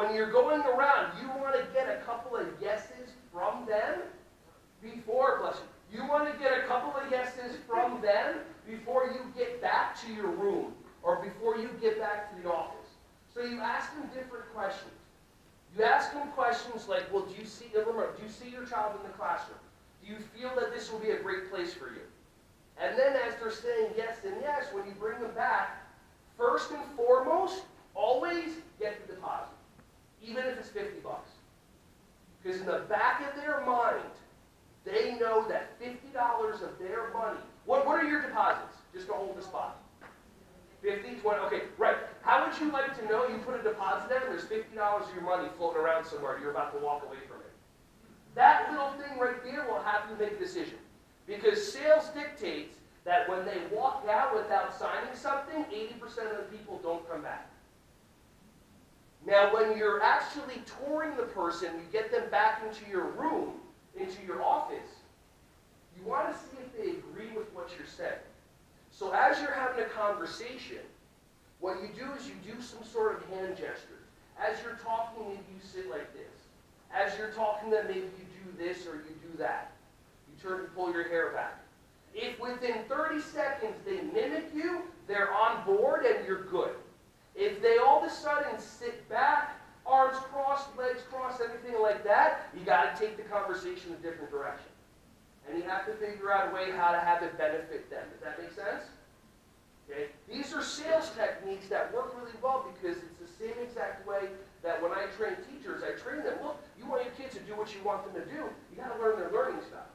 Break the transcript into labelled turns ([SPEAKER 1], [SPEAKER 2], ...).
[SPEAKER 1] when you're going around, you want to get a couple of yeses from them before, bless you, you want to get a couple of yeses from them before you get back to your room or before you get back to the office. So you ask them different questions. You ask them questions like, well, do you see your child in the classroom? Do you feel that this will be a great place for you? And then as they're saying yes and yes, when you bring them back, first and foremost, always get the deposit, even if it's $50. Because in the back of their mind, they know that $50 of their money, what are your deposits, just to hold the spot? 50, 20, okay, right. How would you like to know you put a deposit in and there's $50 of your money floating around somewhere, you're about to walk away from it? That little thing right there will have you make a decision. Because sales dictates that when they walk out without signing something, 80% of the people don't come back. Now, when you're actually touring the person, you get them back into your room, into your office, you want to see if they agree with what you're saying. So as you're having a conversation, what you do is you do some sort of hand gestures. As you're talking, maybe you sit like this. As you're talking, then maybe you do this or you do that. You turn and pull your hair back. If within 30 seconds they mimic you, they're on board and you're good. If they all of a sudden sit back, arms crossed, legs crossed, anything like that, you got to take the conversation a different direction. And you have to figure out a way how to have it benefit them. Does that make sense? Okay? These are sales techniques that work really well because it's the same exact way that when I train teachers, I train them, look, you want your kids to do what you want them to do, you got to learn their learning stuff.